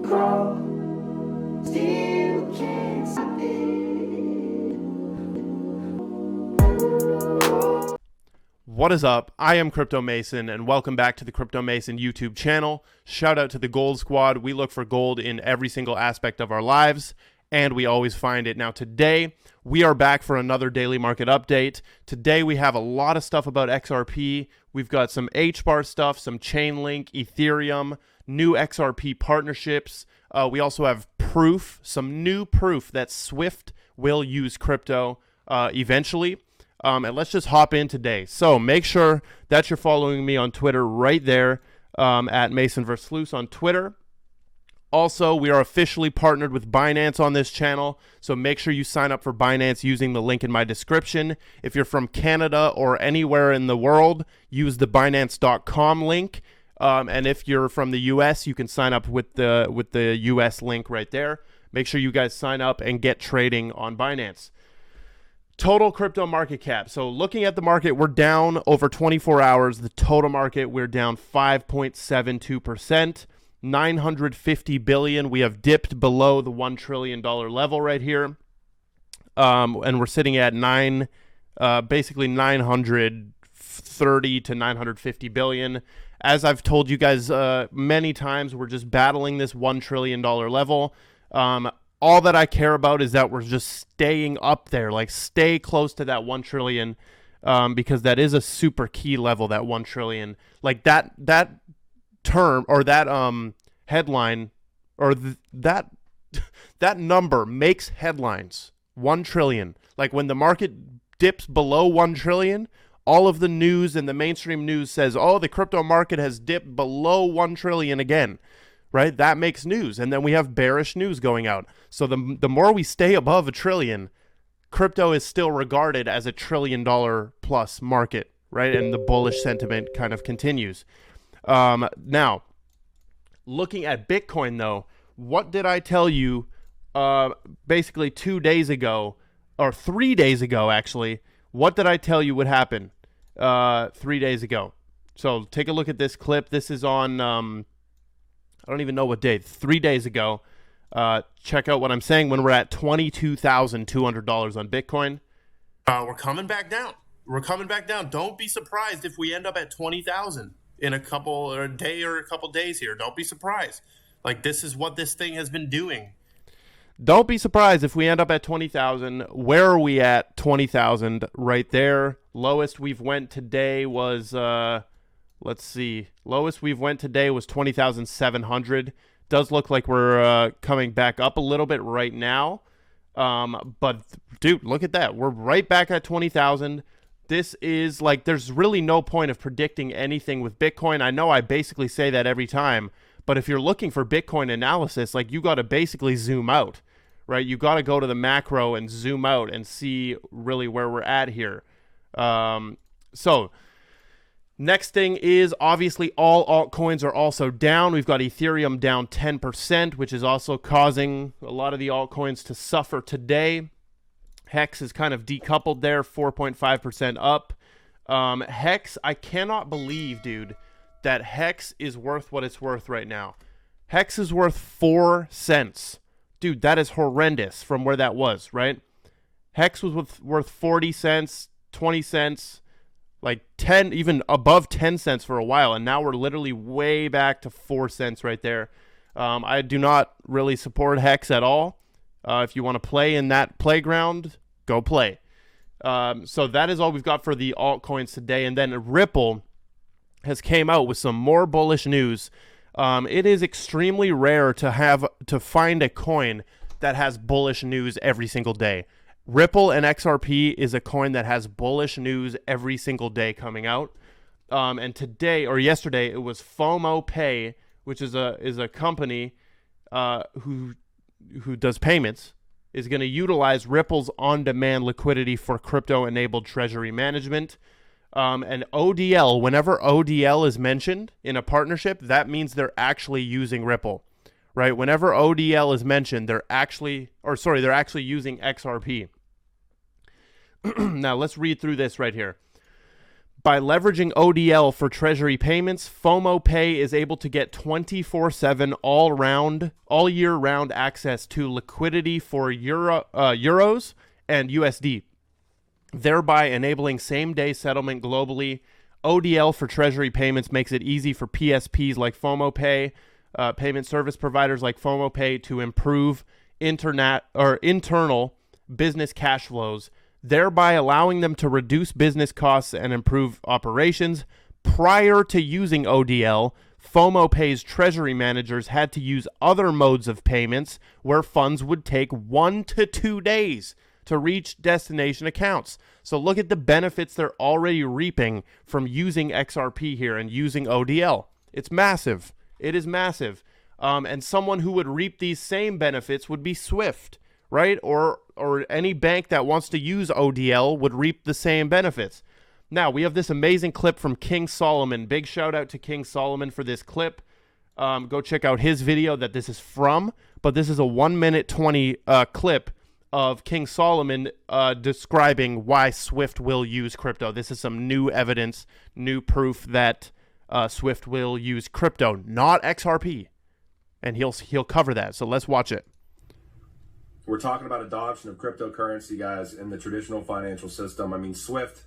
grow, still can't stop it. What is up? I am Crypto Mason, and welcome back to the Crypto Mason YouTube channel. Shout out to the Gold Squad. We look for gold in every single aspect of our lives, and we always find it. Now today, we are back for another daily market update. Today we have a lot of stuff about XRP. We've got some Hbar stuff, some Chainlink, Ethereum, new XRP partnerships. We also have proof, some new proof that Swift will use crypto eventually. And let's just hop in today. So make sure that you're following me on Twitter right there at Mason vs. Loose on Twitter. Also, we are officially partnered with Binance on this channel, so make sure you sign up for Binance using the link in my description. If you're from Canada or anywhere in the world, use the Binance.com link. And if you're from the US, you can sign up with the US link right there. Make sure you guys sign up and get trading on Binance. Total crypto market cap. So looking at the market, we're down over 24 hours. The total market, we're down 5.72%. 950 billion. We have dipped below the $1 trillion level right here. And we're sitting at basically 930 to 950 billion. As I've told you guys many times, we're just battling this $1 trillion level. All that I care about is that we're just staying up there, like stay close to that 1 trillion, because that is a super key level, that 1 trillion. Like that term or that headline or that number makes headlines. 1 trillion. Like when the market dips below 1 trillion, all of the news and the mainstream news says, oh, the crypto market has dipped below 1 trillion again, right? That makes news. And then we have bearish news going out. So the more we stay above a trillion, crypto is still regarded as a $1 trillion plus market, right? And the bullish sentiment kind of continues. Now, looking at Bitcoin, though, what did I tell you basically 2 days ago, or 3 days ago, actually? What did I tell you would happen 3 days ago? So take a look at this clip. This is on, I don't even know what day, 3 days ago. Check out what I'm saying when we're at $22,200 on Bitcoin. We're coming back down. We're coming back down. Don't be surprised if we end up at 20,000. In a day or a couple days here. Don't be surprised. Like, this is what this thing has been doing. Don't be surprised if we end up at 20,000. Where are we at? 20,000 right there. Lowest we've went today was, let's see. Lowest we've went today was 20,700. Does look like we're coming back up a little bit right now. But, dude, look at that. We're right back at 20,000. This is like, there's really no point of predicting anything with Bitcoin. I know I basically say that every time, but if you're looking for Bitcoin analysis, like you got to basically zoom out, right? You got to go to the macro and zoom out and see really where we're at here. So next thing is obviously all altcoins are also down. We've got Ethereum down 10%, which is also causing a lot of the altcoins to suffer today. Hex is kind of decoupled there, 4.5% up. Hex, I cannot believe, dude, that Hex is worth what it's worth right now. Hex is worth 4 cents. Dude, that is horrendous from where that was, right? Hex was worth 40 cents, 20 cents, like 10, even above 10 cents for a while, and now we're literally way back to 4 cents right there. I do not really support Hex at all. If you want to play in that playground, go play. So that is all we've got for the altcoins today. And then Ripple has came out with some more bullish news. It is extremely rare to find a coin that has bullish news every single day. Ripple and XRP is a coin that has bullish news every single day coming out. And today or yesterday, it was FOMO Pay, which is a company who does payments, is going to utilize Ripple's on-demand liquidity for crypto-enabled treasury management. And ODL, whenever ODL is mentioned in a partnership, that means they're actually using Ripple, right? Whenever ODL is mentioned, they're actually using XRP. Now, let's read through this right here. By leveraging ODL for treasury payments, FOMO Pay is able to get 24/7 all year round access to liquidity for euros and USD, thereby enabling same-day settlement globally. ODL for treasury payments makes it easy for PSPs like FOMO Pay, payment service providers like FOMO Pay, to improve internal business cash flows, thereby allowing them to reduce business costs and improve operations. Prior to using ODL, FOMO Pay's treasury managers had to use other modes of payments where funds would take 1 to 2 days to reach destination accounts. So look at the benefits they're already reaping from using XRP here and using ODL. It's massive. It is massive. And someone who would reap these same benefits would be Swift, right? Or any bank that wants to use ODL would reap the same benefits. Now, we have this amazing clip from King Solomon. Big shout out to King Solomon for this clip. Go check out his video that this is from. But this is a 1 minute 20 clip of King Solomon describing why Swift will use crypto. This is some new evidence, new proof that Swift will use crypto, not XRP. And he'll cover that. So let's watch it. We're talking about adoption of cryptocurrency, guys, in the traditional financial system. I mean, Swift,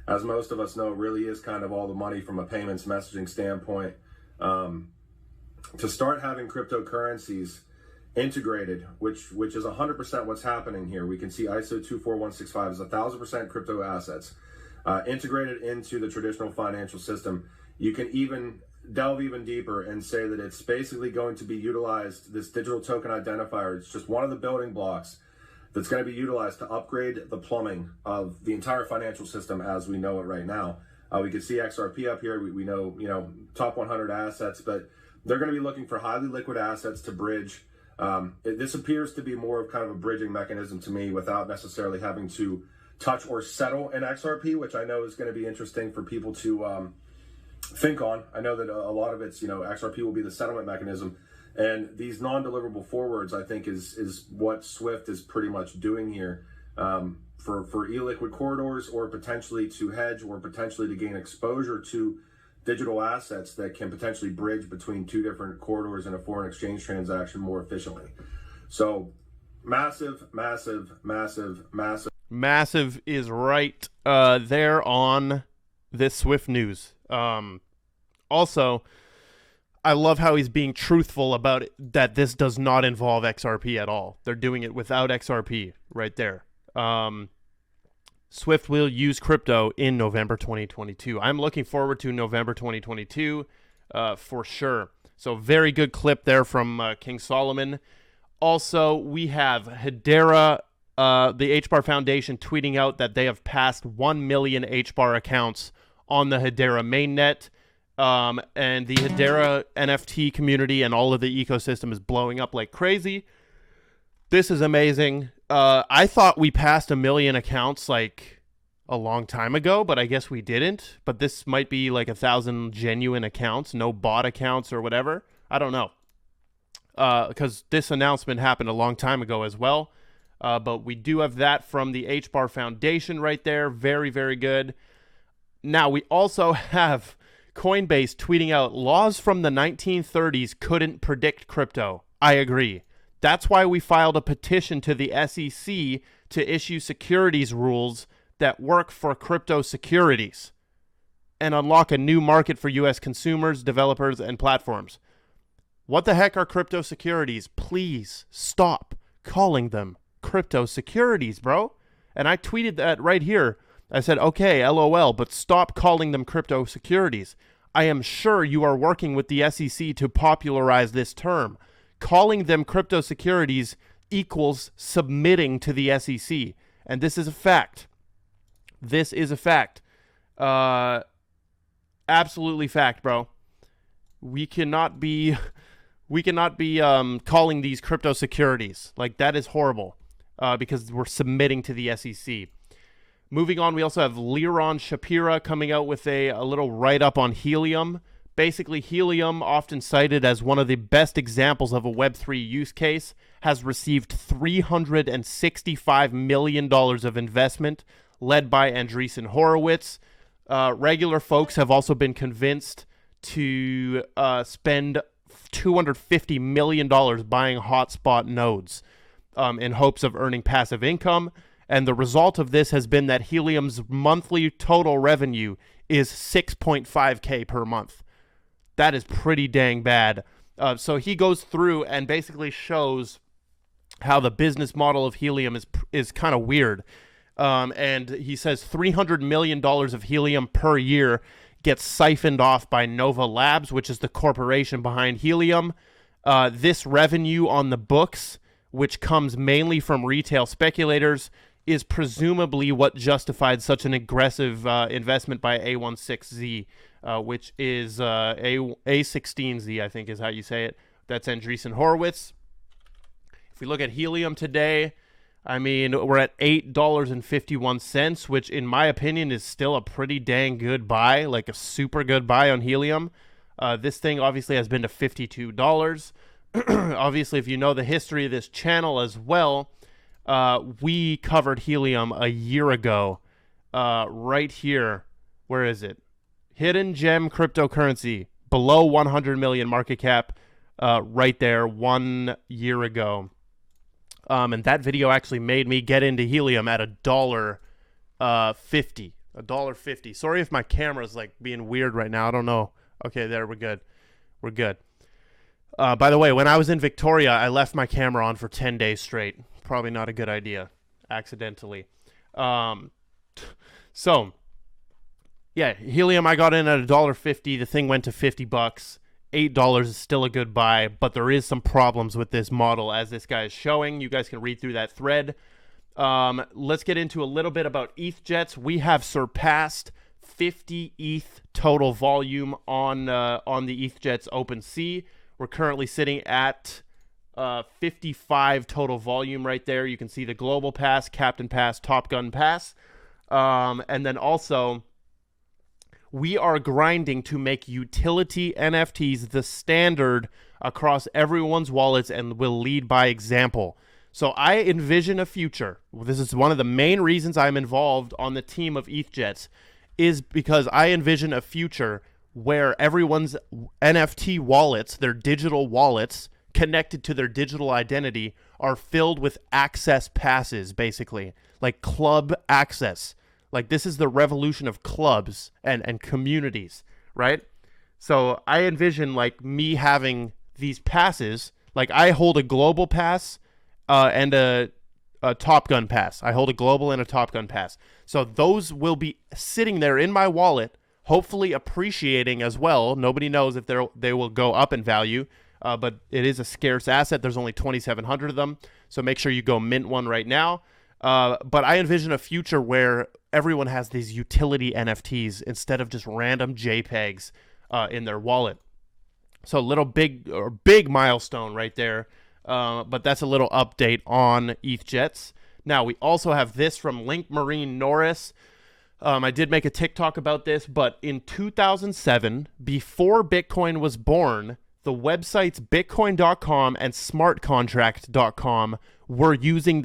as most of us know, really is kind of all the money from a payments messaging standpoint. To start having cryptocurrencies integrated, which is 100% what's happening here. We can see ISO 24165 is 1,000% crypto assets integrated into the traditional financial system. You can even delve even deeper and say that it's basically going to be utilized, this digital token identifier. It's just one of the building blocks that's going to be utilized to upgrade the plumbing of the entire financial system as we know it right now. We can see XRP up here. We know, top 100 assets, but they're going to be looking for highly liquid assets to bridge. This appears to be more of kind of a bridging mechanism to me without necessarily having to touch or settle in XRP, which I know is going to be interesting for people to think on. I know that a lot of it's, XRP will be the settlement mechanism, and these non-deliverable forwards, I think, is what Swift is pretty much doing here for illiquid corridors, or potentially to hedge, or potentially to gain exposure to digital assets that can potentially bridge between two different corridors in a foreign exchange transaction more efficiently. So massive, massive, massive, massive. Massive is right there on this Swift news. Also, I love how he's being truthful about it, that this does not involve XRP at all. They're doing it without XRP right there. Swift will use crypto in November 2022. I'm looking forward to November 2022 for sure. So very good clip there from King Solomon. Also, we have Hedera, the Hbar Foundation, tweeting out that they have passed 1 million Hbar accounts on the Hedera mainnet. And the Hedera NFT community and all of the ecosystem is blowing up like crazy. This is amazing. I thought we passed 1 million accounts like a long time ago, but I guess we didn't. But this might be like 1,000 genuine accounts, no bot accounts or whatever. I don't know. Because this announcement happened a long time ago as well. But we do have that from the Hbar Foundation right there. Very, very good. Now, we also have Coinbase tweeting out laws from the 1930s couldn't predict crypto. I agree. That's why we filed a petition to the SEC to issue securities rules that work for crypto securities and unlock a new market for U.S. consumers, developers, and platforms. What the heck are crypto securities? Please stop calling them crypto securities, bro. And I tweeted that right here. I said, okay, LOL, but stop calling them crypto securities. I am sure you are working with the SEC to popularize this term. Calling them crypto securities equals submitting to the SEC. And this is a fact. This is a fact. Absolutely fact, bro. We cannot be calling these crypto securities. Like, that is horrible because we're submitting to the SEC. Moving on, we also have Liron Shapira coming out with a little write-up on Helium. Basically, Helium, often cited as one of the best examples of a Web3 use case, has received $365 million of investment led by Andreessen Horowitz. Regular folks have also been convinced to spend $250 million buying hotspot nodes in hopes of earning passive income. And the result of this has been that Helium's monthly total revenue is 6.5K per month. That is pretty dang bad. So he goes through and basically shows how the business model of Helium is kind of weird. And he says $300 million of Helium per year gets siphoned off by Nova Labs, which is the corporation behind Helium. This revenue on the books, which comes mainly from retail speculators, is presumably what justified such an aggressive investment by A16Z, which is A16Z, I think is how you say it. That's Andreessen Horowitz. If we look at Helium today, I mean, we're at $8.51, which in my opinion is still a pretty dang good buy, like a super good buy on Helium. This thing obviously has been to $52. Obviously, if you know the history of this channel as well, we covered Helium a year ago, right here. Where is it? Hidden gem cryptocurrency, below 100 million market cap, right there 1 year ago. And that video actually made me get into Helium at $1.50. $1.50. Sorry if my camera's like being weird right now. I don't know. Okay, there, we're good. We're good. By the way, when I was in Victoria, I left my camera on for 10 days straight. Probably not a good idea, accidentally. So, yeah, Helium, I got in at $1.50. The thing went to $50. $8 is still a good buy, but there is some problems with this model, as this guy is showing. You guys can read through that thread. Let's get into a little bit about ETH we have surpassed 50 ETH total volume on the ETH OpenSea. We're currently sitting at 55 total volume right there. You can see the Global Pass, Captain Pass, Top Gun Pass. And then also, we are grinding to make utility NFTs the standard across everyone's wallets and will lead by example. So I envision a future. This is one of the main reasons I'm involved on the team of ETH is because I envision a future where everyone's NFT wallets, their digital wallets, connected to their digital identity, are filled with access passes, basically, like club access. Like, this is the revolution of clubs and communities, right? So I envision, like, me having these passes. Like, I hold a global pass and a Top Gun pass. I hold a global and a Top Gun pass. So those will be sitting there in my wallet, hopefully appreciating as well. Nobody knows if they will go up in value, but it is a scarce asset. There's only 2,700 of them, so make sure you go mint one right now. But I envision a future where everyone has these utility NFTs instead of just random JPEGs in their wallet. So big milestone right there. But that's a little update on ETH. Now, we also have this from Link Marine Norris. I did make a TikTok about this, but in 2007, before Bitcoin was born, the websites bitcoin.com and smartcontract.com were using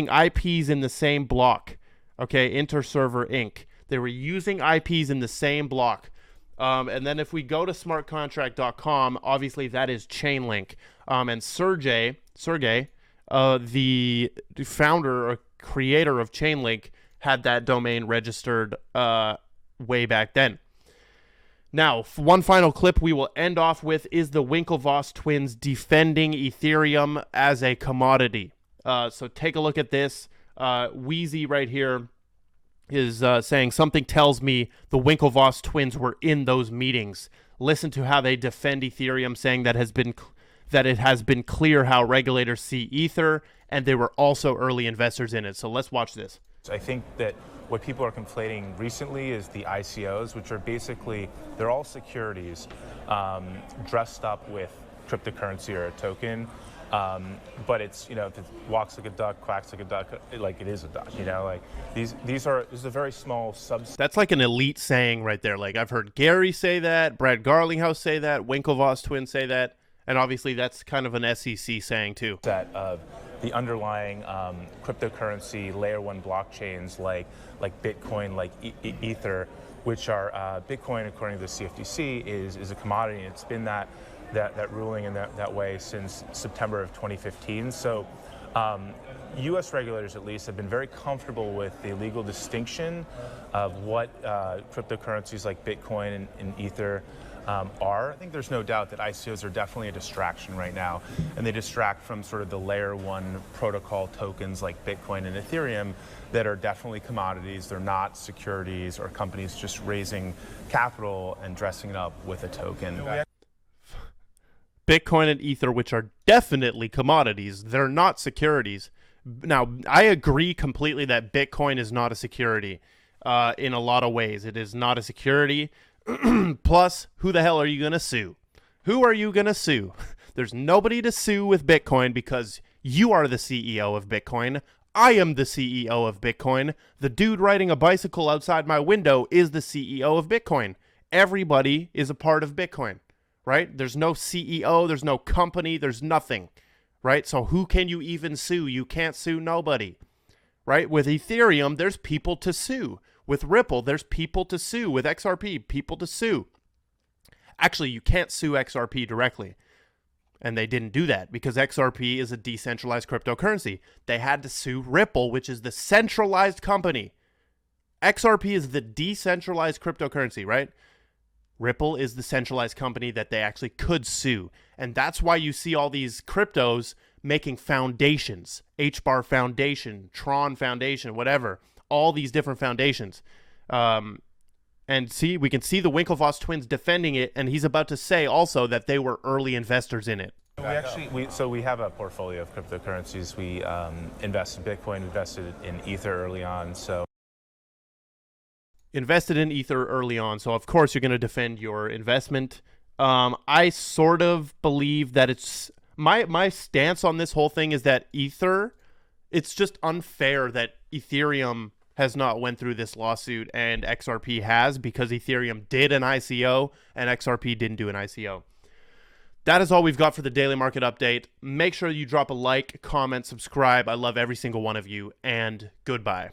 IPs in the same block. Okay, Interserver Inc. They were using IPs in the same block. And then if we go to smartcontract.com, obviously that is Chainlink. And Sergey, the founder or creator of Chainlink, had that domain registered way back then. Now, one final clip we will end off with is the Winklevoss twins defending Ethereum as a commodity. So take a look at this. Wheezy right here is saying, something tells me the Winklevoss twins were in those meetings. Listen to how they defend Ethereum, saying that it has been clear how regulators see Ether, and they were also early investors in it. So let's watch this. I think that what people are conflating recently is the ICOs, which are basically, they're all securities dressed up with cryptocurrency or a token. But it's, if it walks like a duck, quacks like a duck, like it is a duck, like this is a very small subset. That's like an elite saying right there. Like, I've heard Gary say that, Brad Garlinghouse say that, Winklevoss twins say that, And obviously that's kind of an SEC saying too. That of the underlying cryptocurrency layer one blockchains like Bitcoin, like Ether, which are Bitcoin, according to the CFTC, is a commodity. And it's been that ruling in that way since September of 2015. So U.S. regulators, at least, have been very comfortable with the legal distinction of what cryptocurrencies like Bitcoin and Ether are. I think there's no doubt that ICOs are definitely a distraction right now, and they distract from sort of the layer one protocol tokens like Bitcoin and Ethereum that are definitely commodities. They're not securities or companies just raising capital and dressing it up with a token. Bitcoin and Ether, which are definitely commodities, they're not securities. Now, I agree completely that Bitcoin is not a security in a lot of ways. It is not a security. Plus, who the hell are you going to sue? Who are you going to sue? There's nobody to sue with Bitcoin because you are the CEO of Bitcoin. I am the CEO of Bitcoin. The dude riding a bicycle outside my window is the CEO of Bitcoin. Everybody is a part of Bitcoin, right? There's no CEO, there's no company, there's nothing, right? So who can you even sue? You can't sue nobody, right? With Ethereum, there's people to sue. With Ripple, there's people to sue. With XRP, people to sue. Actually, you can't sue XRP directly. And they didn't do that because XRP is a decentralized cryptocurrency. They had to sue Ripple, which is the centralized company. XRP is the decentralized cryptocurrency, right? Ripple is the centralized company that they actually could sue. And that's why you see all these cryptos making foundations. Hbar Foundation, Tron Foundation, whatever. All these different foundations. And see, we can see the Winklevoss twins defending it, and he's about to say also that they were early investors in it. We have a portfolio of cryptocurrencies. We invest in Bitcoin, invested in Ether early on. So invested in Ether early on, so of course you're going to defend your investment. I sort of believe that it's my stance on this whole thing is that Ether, it's just unfair that Ethereum has not went through this lawsuit and XRP has, because Ethereum did an ICO and XRP didn't do an ICO. That is all we've got for the Daily Market Update. Make sure you drop a like, comment, subscribe. I love every single one of you, and goodbye.